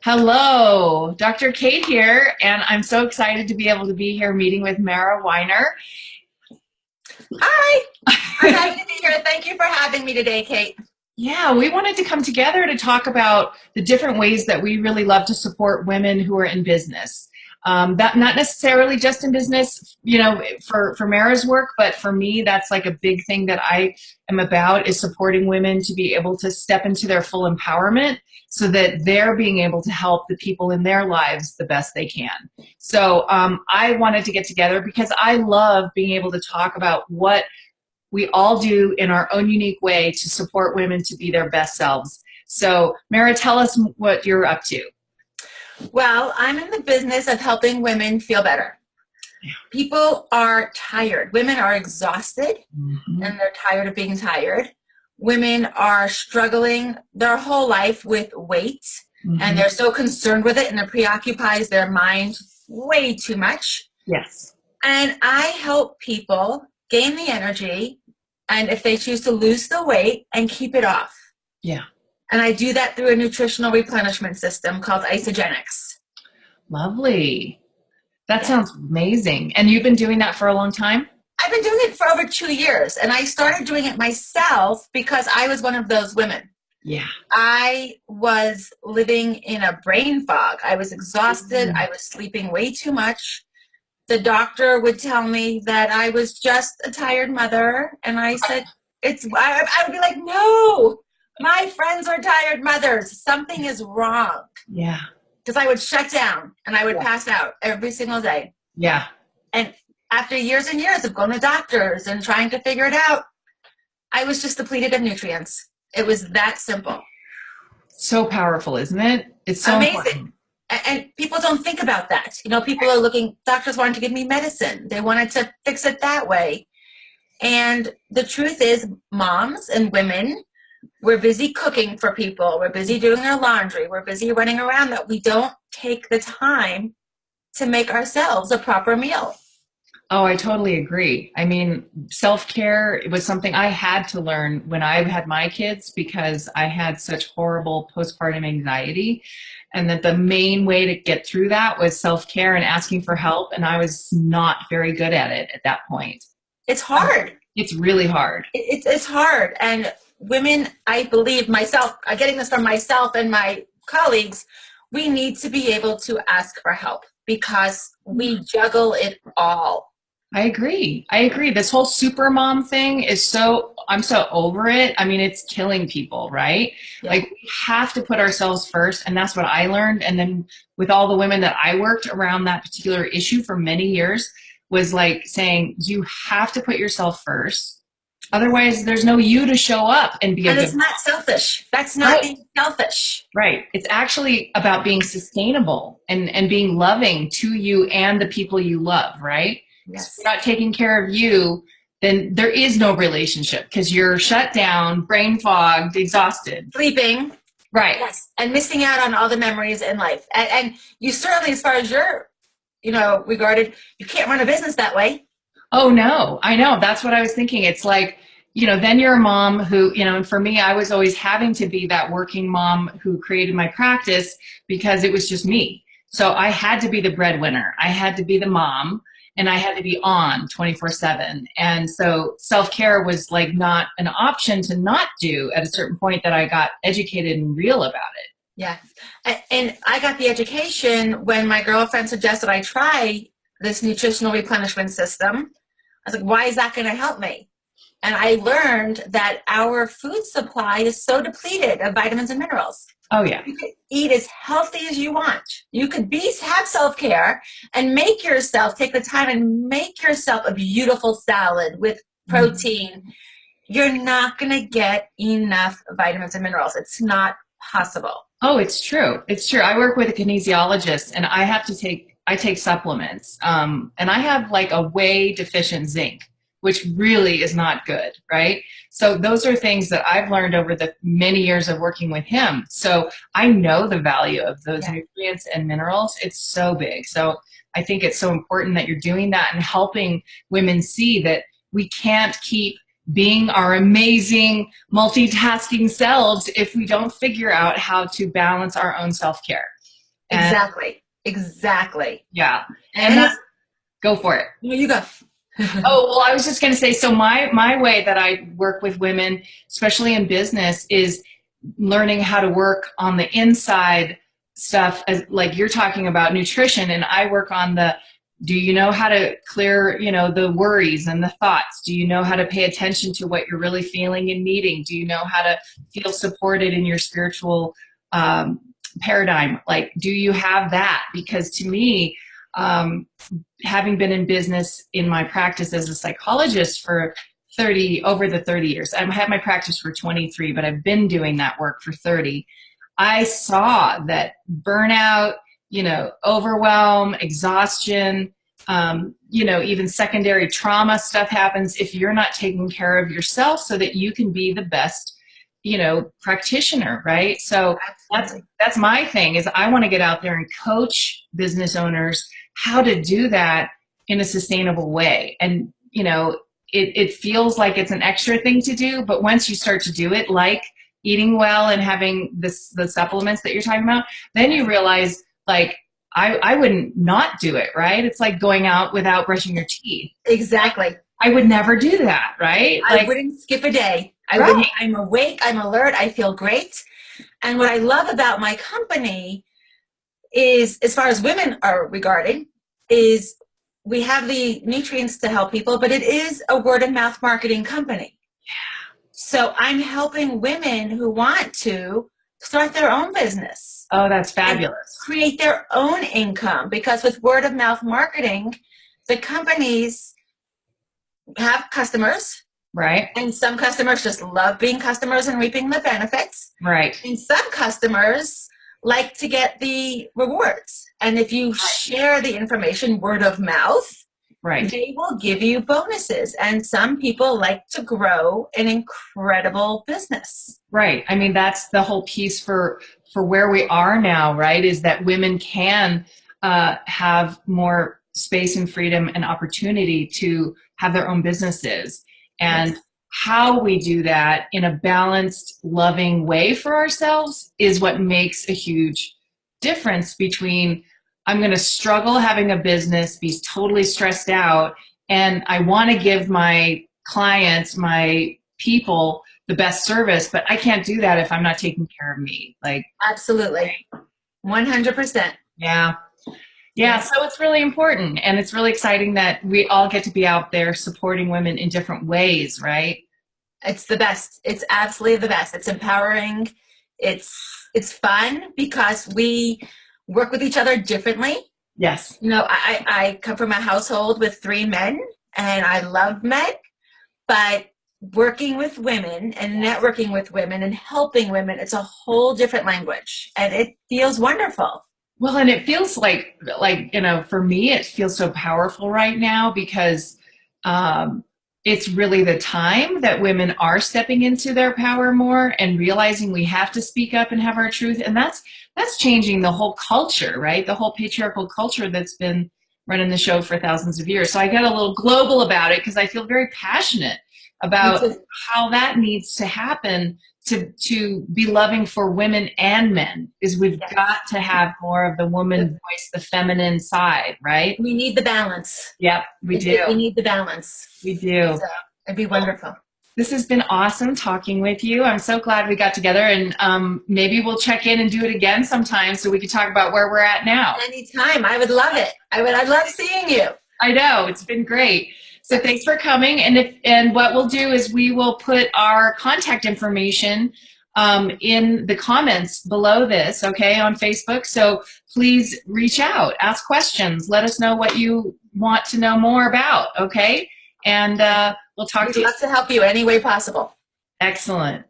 Hello, Dr. Kate here, and I'm so excited to be able to be here meeting with Mara Weiner. Hi, I'm happy to be here. Thank you for having me today, Kate. Yeah, we wanted to come together to talk about the different ways that we really love to support women who are in business. That not necessarily just in business, for Mara's work, but for me, that's like a big thing that I am about is supporting women to be able to step into their full empowerment so that they're being able to help the people in their lives the best they can. So I wanted to get together because I love being able to talk about what we all do in our own unique way to support women to be their best selves. So, Mara, tell us what you're up to. Well, I'm in the business of helping women feel better. People are tired. Women are exhausted Mm-hmm. and they're tired of being tired. Women are struggling their whole life with weight and Mm-hmm. they're so concerned with it and it preoccupies their mind way too much. Yes. And I help people gain the energy and if they choose to lose the weight and keep it off. Yeah. And I do that through a nutritional replenishment system called isogenics. Lovely. That Yeah. sounds amazing. And you've been doing that for a long time? I've been doing it for over 2 years, and I started doing it myself because I was one of those women. Yeah. I was living in a brain fog. I was exhausted. Mm. I was sleeping way too much. The doctor would tell me that I was just a tired mother, and I said, I would be like, no, my friends are tired mothers. Something is wrong. Yeah. Because I would shut down and I would Yeah. pass out every single day. Yeah. And after years and years of going to doctors and trying to figure it out, I was just depleted of nutrients. It was that simple. So powerful, isn't it? It's so Amazing. important. And people don't think about that. You know, people are looking, doctors wanted to give me medicine. They wanted to fix it that way. And the truth is, moms and women, we're busy cooking for people. We're busy doing their laundry. We're busy running around that we don't take the time to make ourselves a proper meal. Oh, I totally agree. I mean, self-care was something I had to learn when I had my kids because I had such horrible postpartum anxiety. And that the main way to get through that was self-care and asking for help. And I was not very good at it at that point. It's hard. It's really hard. It's hard. And women, I believe myself, getting this from myself and my colleagues, we need to be able to ask for help because we juggle it all. I agree. I agree. This whole super mom thing is I'm so over it. I mean, it's killing people, right? Yeah. Like, we have to put ourselves first. And that's what I learned. And then with all the women that I worked around that particular issue for many years was like saying, you have to put yourself first. Otherwise, there's no you to show up and be a And good it's mom. not selfish. That's not Right. being selfish. Right. It's actually about being sustainable and being loving to you and the people you love, right? Because if Yes. you're not taking care of you, then there is no relationship because you're shut down, brain fogged, exhausted. Sleeping. Right. Yes. And missing out on all the memories in life. And you certainly, as far as you're, regarded, you can't run a business that way. Oh, no, I know. That's what I was thinking. It's like, then you're a mom who, and for me, I was always having to be that working mom who created my practice because it was just me. So I had to be the breadwinner. I had to be the mom and I had to be on 24/7. And so self-care was like not an option to not do at a certain point that I got educated and real about it. Yeah. And I got the education when my girlfriend suggested I try this nutritional replenishment system. I was like, why is that going to help me? And I learned that our food supply is so depleted of vitamins and minerals. Oh, yeah. You could eat as healthy as you want. You could have self-care and take the time and make yourself a beautiful salad with protein. You're not going to get enough vitamins and minerals. It's not possible. Oh, it's true. It's true. I work with a kinesiologist and I take supplements. And I have like a whey deficient zinc, which really is not good, right? So those are things that I've learned over the many years of working with him. So I know the value of those nutrients and minerals. It's so big. So I think it's so important that you're doing that and helping women see that we can't keep being our amazing multitasking selves if we don't figure out how to balance our own self-care. And Exactly. Exactly. yeah, and And that, it's, go for it. no, you go. Oh, well, I was just going to say, so my way that I work with women, especially in business, is learning how to work on the inside stuff, as like you're talking about nutrition, and I work on the, do you know how to clear, the worries and the thoughts? Do you know how to pay attention to what you're really feeling and needing? Do you know how to feel supported in your spiritual um, paradigm? Like, do you have that? Because to me, um, having been in business in my practice as a psychologist for over the 30 years. I've had my practice for 23, but I've been doing that work for 30. I saw that burnout, overwhelm, exhaustion, even secondary trauma stuff happens if you're not taking care of yourself so that you can be the best, practitioner, right? So Absolutely. that's my thing is I want to get out there and coach business owners how to do that in a sustainable way. And, it feels like it's an extra thing to do, but once you start to do it, like eating well and having the supplements that you're talking about, then you realize like, I wouldn't not do it, right? It's like going out without brushing your teeth. Exactly. I would never do that, right? I Like, wouldn't skip a day. right, I'm awake, I'm alert, I feel great. And what I love about my company is, as far as women are regarded, is we have the nutrients to help people, but it is a word of mouth marketing company. So I'm helping women who want to start their own business oh, that's and fabulous. create their own income, because with word of mouth marketing, the companies have customers, Right, and some customers just love being customers and reaping the benefits. right, And some customers like to get the rewards. And if you share the information word of mouth, right. they will give you bonuses. And some people like to grow an incredible business. Right. I mean, that's the whole piece for where we are now, right? Is that women can have more space and freedom and opportunity to have their own businesses. Yes. And how we do that in a balanced, loving way for ourselves is what makes a huge difference between I'm going to struggle having a business, be totally stressed out, and I want to give my clients, my people, the best service, but I can't do that if I'm not taking care of me. Like, Absolutely. 100%. yeah. Yeah, Yeah. so it's really important, and it's really exciting that we all get to be out there supporting women in different ways, right? It's the best. It's absolutely the best. It's empowering. It's fun because we work with each other differently. Yes. I come from a household with 3 men, and I love men, but working with women and networking with women and helping women, it's a whole different language, and it feels wonderful. Well, and it feels like, for me, it feels so powerful right now because um, it's really the time that women are stepping into their power more and realizing we have to speak up and have our truth. And that's changing the whole culture, right? The whole patriarchal culture that's been running the show for thousands of years. So I get a little global about it because I feel very passionate Me about too. how that needs to happen to be loving for women and men is we've Yes. got to have more of the woman voice, the feminine side, right? We need the balance. Yep, we do. We need the balance. We do. So it'd be wonderful. This has been awesome talking with you. I'm so glad we got together, and maybe we'll check in and do it again sometime so we can talk about where we're at now. Anytime. I would love it. I'd love seeing you. I know, it's been great. So thanks for coming. And what we'll do is we will put our contact information in the comments below this, okay, on Facebook. So please reach out, ask questions, let us know what you want to know more about, okay? And we'll talk We'd to you. love to help you any way possible. Excellent.